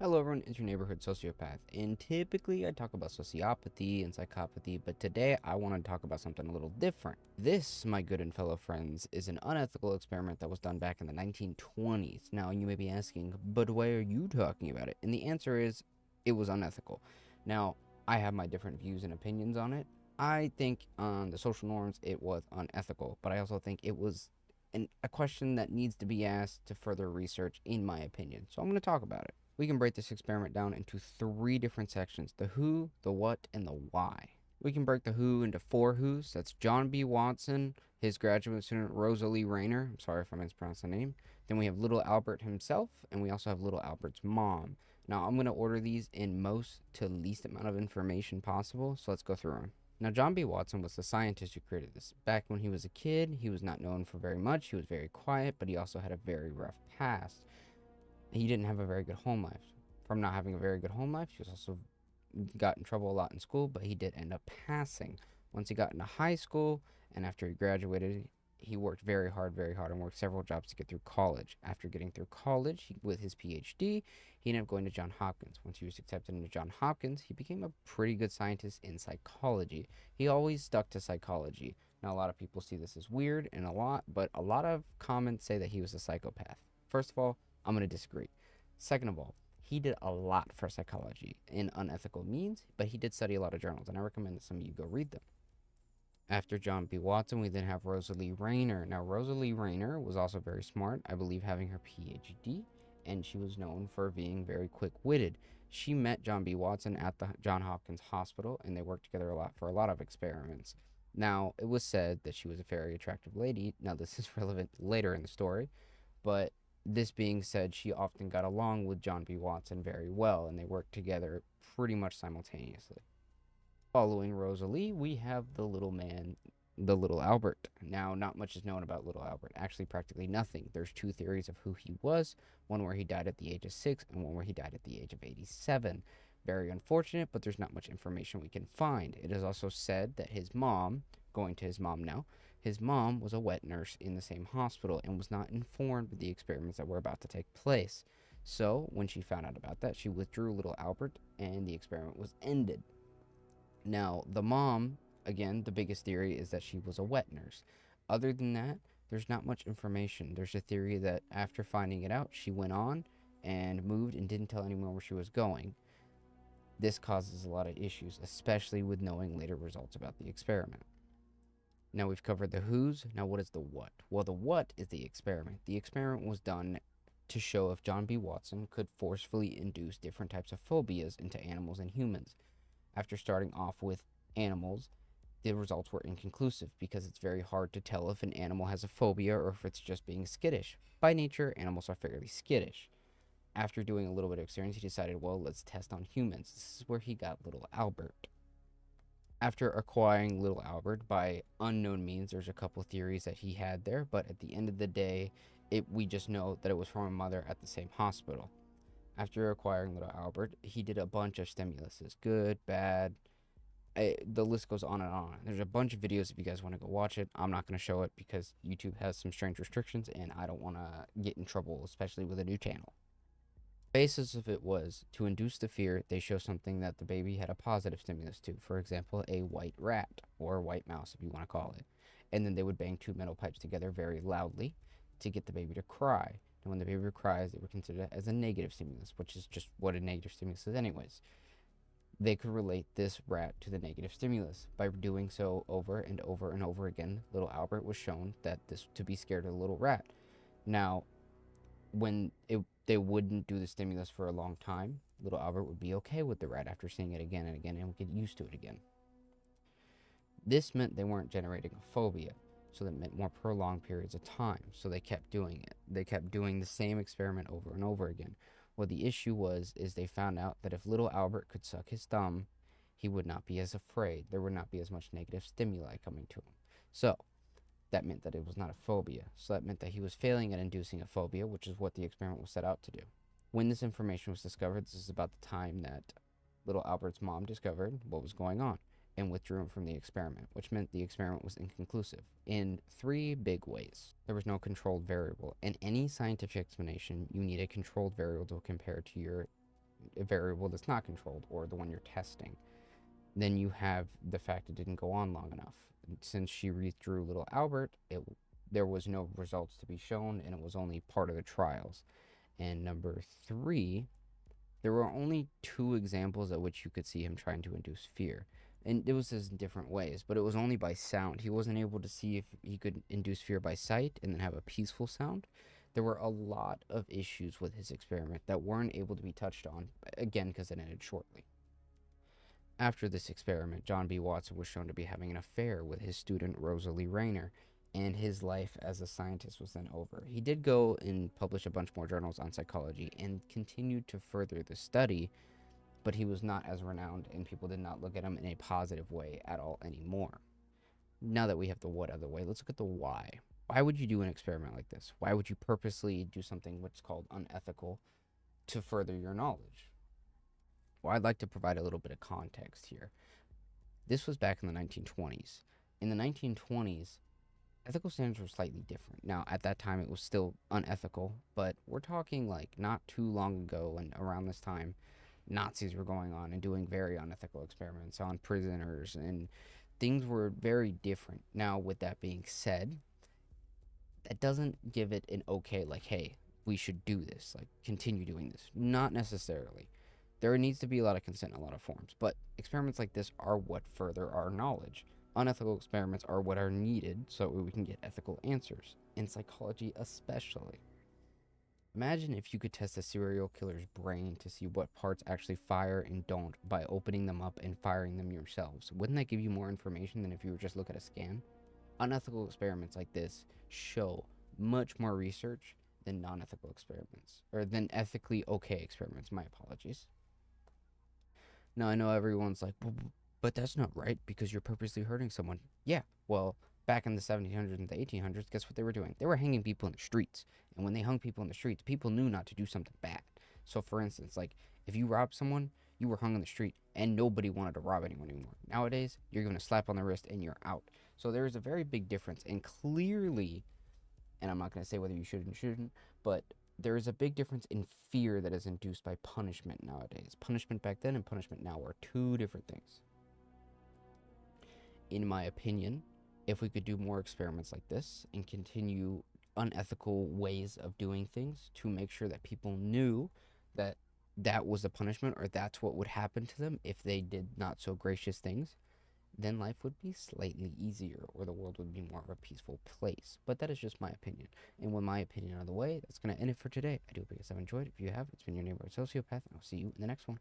Hello everyone, it's your neighborhood sociopath, and typically I talk about sociopathy and psychopathy, but today I want to talk about something a little different. This, my good and fellow friends, is an unethical experiment that was done back in the 1920s. Now, you may be asking, but why are you talking about it? And the answer is, it was unethical. Now, I have my different views and opinions on it. I think on the social norms it was unethical, but I also think it was a question that needs to be asked to further research, in my opinion. So I'm going to talk about it. We can break this experiment down into three different sections: the who, the what, and the why. We can break the who into four who's. That's John B. Watson, his graduate student Rosalie Rayner. I'm sorry if I mispronounced the name. Then we have little Albert himself, and we also have little Albert's mom. Now, I'm going to order these in most to least amount of information possible, so let's go through them. Now, John B. Watson was the scientist who created this. Back when he was a kid, he was not known for very much. He was very quiet, but he also had a very rough past. He didn't have a very good home life. From not having a very good home life, he was also got in trouble a lot in school, but he did end up passing. Once he got into high school and after he graduated, he worked very hard, and worked several jobs to get through college. After getting through college with his PhD, he ended up going to Johns Hopkins. Once he was accepted into Johns Hopkins, he became a pretty good scientist in psychology. He always stuck to psychology. Now, a lot of people see this as weird but a lot of comments say that he was a psychopath. First of all, I'm going to disagree. Second of all, he did a lot for psychology in unethical means, but he did study a lot of journals, and I recommend that some of you go read them. After John B. Watson, we then have Rosalie Rayner. Now, Rosalie Rayner was also very smart, I believe having her PhD, and she was known for being very quick witted. She met John B. Watson at the Johns Hopkins Hospital, and they worked together a lot for a lot of experiments. Now, it was said that she was a very attractive lady. Now, this is relevant later in the story, but this being said, she often got along with John B. Watson very well, and they worked together pretty much simultaneously. Following Rosalie, we have the little man, the little Albert. Now, not much is known about little Albert. Actually, practically nothing. There's two theories of who he was: one where he died at the age of 6, and one where he died at the age of 87. Very unfortunate, but there's not much information we can find. It is also said that his mom, going to his mom now, his mom was a wet nurse in the same hospital and was not informed of the experiments that were about to take place. So, when she found out about that, she withdrew little Albert and the experiment was ended. Now, the mom, again, the biggest theory is that she was a wet nurse. Other than that, there's not much information. There's a theory that after finding it out, she went on and moved and didn't tell anyone where she was going. This causes a lot of issues, especially with knowing later results about the experiment. Now we've covered the who's. Now, what is the what? Well, the what is the experiment. The experiment was done to show if John B. Watson could forcefully induce different types of phobias into animals and humans. After starting off with animals, the results were inconclusive because it's very hard to tell if an animal has a phobia or if it's just being skittish. By nature, animals are fairly skittish. After doing a little bit of experience, he decided, well, let's test on humans. This is where he got little Albert. After acquiring little Albert by unknown means, there's a couple theories that he had there, but at the end of the day, we just know that it was from a mother at the same hospital. After acquiring little Albert, he did a bunch of stimuluses: good, bad. The list goes on and on. There's a bunch of videos if you guys want to go watch it. I'm not going to show it because YouTube has some strange restrictions and I don't want to get in trouble, especially with a new channel. Basis of it was to induce the fear. They show something that the baby had a positive stimulus to, for example, a white rat or a white mouse, if you want to call it. And then they would bang two metal pipes together very loudly to get the baby to cry. And when the baby cries, they would consider it as a negative stimulus, which is just what a negative stimulus is, anyways. They could relate this rat to the negative stimulus. By doing so over and over and over again, little Albert was shown that this to be scared of the little rat. Now, they wouldn't do the stimulus for a long time, little Albert would be okay with the rat after seeing it again and again and would get used to it again. This meant they weren't generating a phobia, so that meant more prolonged periods of time, so they kept doing it. They kept doing the same experiment over and over again. What the issue was is they found out that if little Albert could suck his thumb, he would not be as afraid. There would not be as much negative stimuli coming to him. So that meant that it was not a phobia. So that meant that he was failing at inducing a phobia, which is what the experiment was set out to do. When this information was discovered, this is about the time that little Albert's mom discovered what was going on and withdrew him from the experiment, which meant the experiment was inconclusive in three big ways. There was no controlled variable. In any scientific explanation, you need a controlled variable to compare to your a variable that's not controlled, or the one you're testing. Then you have the fact it didn't go on long enough. And since she redrew little Albert, there was no results to be shown, and it was only part of the trials. And number three, there were only two examples at which you could see him trying to induce fear. And it was in different ways, but it was only by sound. He wasn't able to see if he could induce fear by sight and then have a peaceful sound. There were a lot of issues with his experiment that weren't able to be touched on, again, because it ended shortly. After this experiment, John B. Watson was shown to be having an affair with his student Rosalie Rayner, and his life as a scientist was then over. He did go and publish a bunch more journals on psychology and continued to further the study, but he was not as renowned, and people did not look at him in a positive way at all anymore. Now that we have the what out of the way, let's look at the why. Why would you do an experiment like this? Why would you purposely do something what's called unethical to further your knowledge? Well, I'd like to provide a little bit of context here. This was back in the 1920s. In the 1920s, ethical standards were slightly different. Now, at that time, it was still unethical, but we're talking like not too long ago, and around this time, Nazis were going on and doing very unethical experiments on prisoners, and things were very different. Now, with that being said, that doesn't give it an okay, like, hey, we should do this, like, continue doing this. Not necessarily. There needs to be a lot of consent in a lot of forms, but experiments like this are what further our knowledge. Unethical experiments are what are needed so we can get ethical answers, in psychology especially. Imagine if you could test a serial killer's brain to see what parts actually fire and don't by opening them up and firing them yourselves. Wouldn't that give you more information than if you were just look at a scan? Unethical experiments like this show much more research than non-ethical experiments, or than ethically okay experiments. My apologies. Now, I know everyone's like, but that's not right because you're purposely hurting someone. Yeah, well, back in the 1700s and the 1800s, guess what they were doing? They were hanging people in the streets. And when they hung people in the streets, people knew not to do something bad. So, for instance, like, if you robbed someone, you were hung in the street and nobody wanted to rob anyone anymore. Nowadays, you're given a slap on the wrist and you're out. So, there is a very big difference. And clearly, and I'm not going to say whether you should and shouldn't, but there is a big difference in fear that is induced by punishment nowadays. Punishment back then and punishment now are two different things. In my opinion, if we could do more experiments like this and continue unethical ways of doing things to make sure that people knew that that was the punishment or that's what would happen to them if they did not so gracious things, then life would be slightly easier or the world would be more of a peaceful place. But that is just my opinion. And with my opinion out of the way, that's going to end it for today. I do hope you guys have enjoyed. If you have, it's been your neighborhood sociopath, and I'll see you in the next one.